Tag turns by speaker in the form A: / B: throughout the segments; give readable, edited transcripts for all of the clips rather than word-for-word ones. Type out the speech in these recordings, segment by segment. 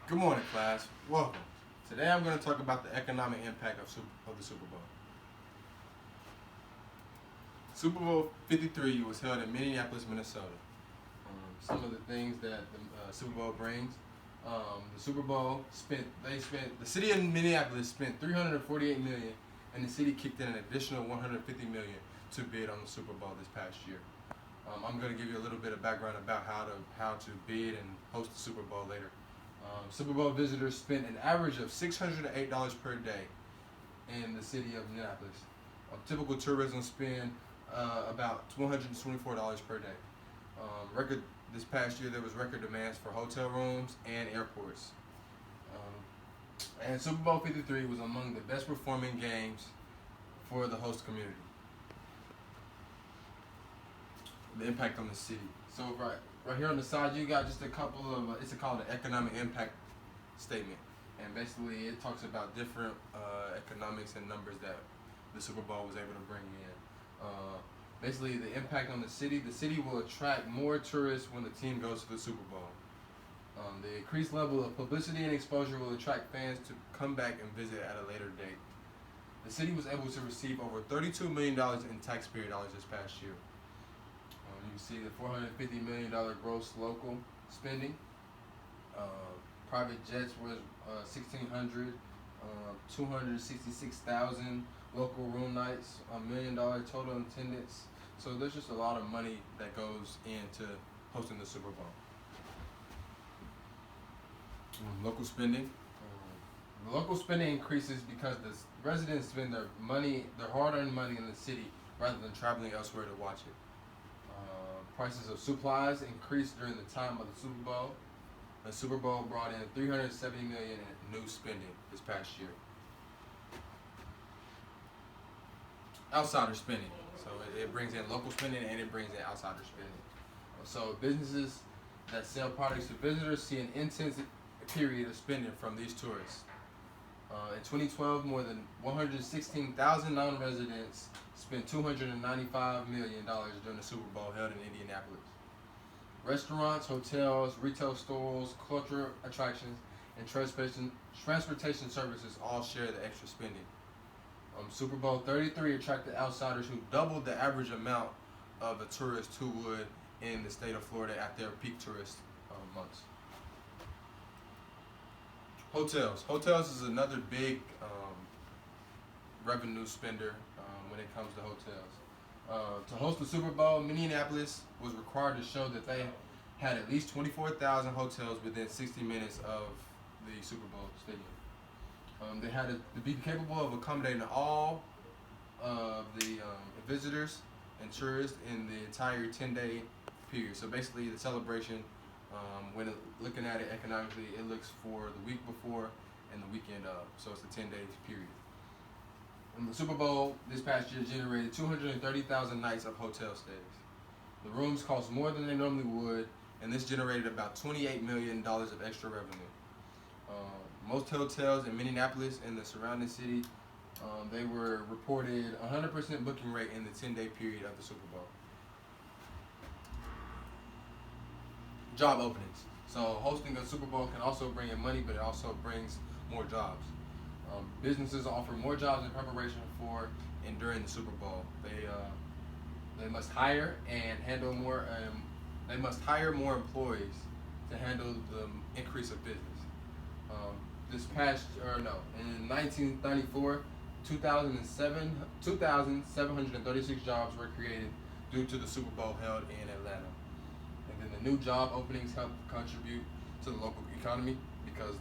A: Good morning, class. Welcome. Today I'm going to talk about the economic impact of the Super Bowl. Super Bowl 53 was held in Minneapolis, Minnesota. Some of the things that the Super Bowl brings. The Super Bowl the city of Minneapolis spent $348 million, and the city kicked in an additional $150 million to bid on the Super Bowl this past year. I'm going to give you a little bit of background about how to bid and host the Super Bowl later. Super Bowl visitors spent an average of $608 per day in the city of Minneapolis. Typical tourism spend about $124 per day. Record this past year there was record demands for hotel rooms and airports. And Super Bowl 53 was among the best performing games for the host community. The impact on the city. So right here on the side, you got just a couple of, it's called an economic impact statement. And basically it talks about different economics and numbers that the Super Bowl was able to bring in. Basically the impact on the city will attract more tourists when the team goes to the Super Bowl. The increased level of publicity and exposure will attract fans to come back and visit at a later date. The city was able to receive over $32 million in taxpayer dollars this past year. You see the $450 million gross local spending. Private jets was 1,600, 266,000 local room nights, $1 million total attendance. So there's just a lot of money that goes into hosting the Super Bowl. Local spending. The local spending increases because the residents spend their money, their hard-earned money in the city rather than traveling elsewhere to watch it. Prices of supplies increased during the time of the Super Bowl. The Super Bowl brought in $370 million in new spending this past year. Outsider spending. So it brings in local spending and it brings in outsider spending. So businesses that sell products to visitors see an intense period of spending from these tourists. In 2012, more than 116,000 non-residents spent $295 million during the Super Bowl held in Indianapolis. Restaurants, hotels, retail stores, cultural attractions, and transportation services all share the extra spending. Super Bowl 33 attracted outsiders who doubled the average amount of a tourist who would in the state of Florida at their peak tourist months. Hotels is another big revenue spender when it comes to hotels. To host the Super Bowl, Minneapolis was required to show that they had at least 24,000 hotels within 60 minutes of the Super Bowl stadium. They had to be capable of accommodating all of the visitors and tourists in the entire 10-day period. So basically the celebration, when looking at it economically, it looks for the week before and the weekend of. So it's a 10-day period. And the Super Bowl this past year generated 230,000 nights of hotel stays. The rooms cost more than they normally would, and this generated about $28 million of extra revenue. Most hotels in Minneapolis and the surrounding city, they were reported 100% booking rate in the 10-day period of the Super Bowl. Job openings. So hosting a Super Bowl can also bring in money, but it also brings more jobs. Businesses offer more jobs in preparation for and during the Super Bowl. They must hire and handle more. They must hire more employees to handle the increase of business. In 1994, 2,736 jobs were created due to the Super Bowl held in Atlanta. And then the new job openings help contribute to the local economy because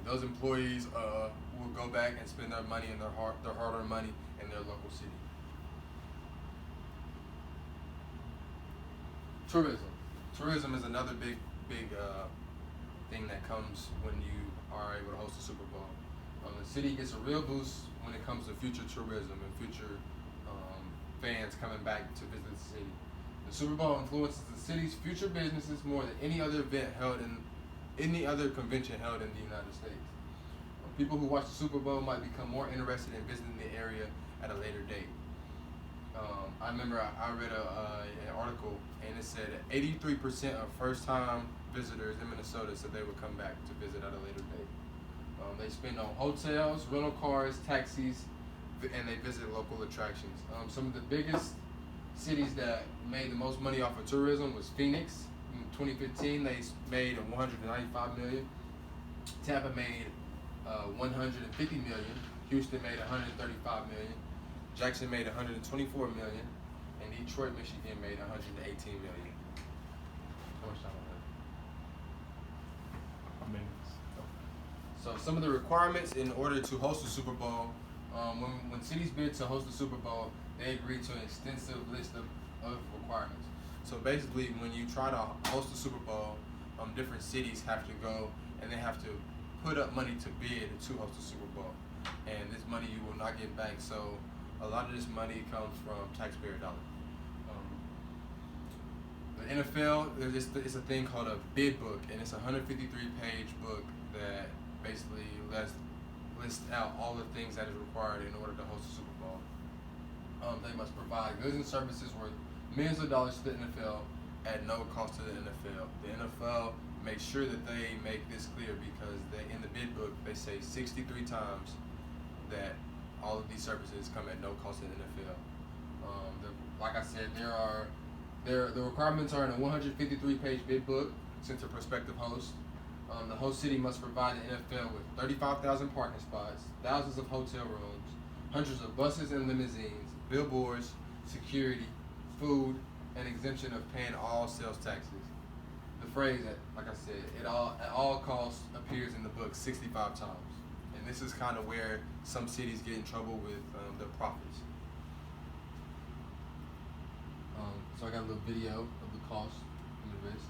A: those employees will go back and spend their money and their hard-earned money in their local city. Tourism is another big thing that comes when you are able to host a Super Bowl. The city gets a real boost when it comes to future tourism and future fans coming back to visit the city. The Super Bowl influences the city's future businesses more than any other convention held in the United States. People who watch the Super Bowl might become more interested in visiting the area at a later date. I remember I read an article and it said 83% of first-time visitors in Minnesota said they would come back to visit at a later date. They spend on hotels, rental cars, taxis, and they visit local attractions. Some of the biggest cities that made the most money off of tourism was Phoenix. In 2015, they made 195 million. Tampa made 150 million. Houston made 135 million. Jackson made 124 million, and Detroit, Michigan made 118 million. How much time on that?
B: Minutes.
A: So some of the requirements in order to host the Super Bowl, when cities bid to host the Super Bowl, they agree to an extensive list of requirements. So basically, when you try to host the Super Bowl, different cities have to go and they have to put up money to bid to host the Super Bowl. And this money you will not get back. So a lot of this money comes from taxpayer dollars. The NFL, it's a thing called a bid book, and it's a 153-page book that basically lists out all the things that is required in order to host a Super Bowl. They must provide goods and services worth millions of dollars to the NFL at no cost to the NFL. The NFL makes sure that they make this clear because in the bid book they say 63 times that all of these services come at no cost to the NFL. Like I said, the requirements are in a 153-page bid book sent to prospective hosts. The host city must provide the NFL with 35,000 parking spots, thousands of hotel rooms, hundreds of buses and limousines, billboards, security, food, and exemption of paying all sales taxes. The phrase, like I said, at all costs appears in the book 65 times. And this is kind of where some cities get in trouble with their profits. So I got a little video of the cost and the risk.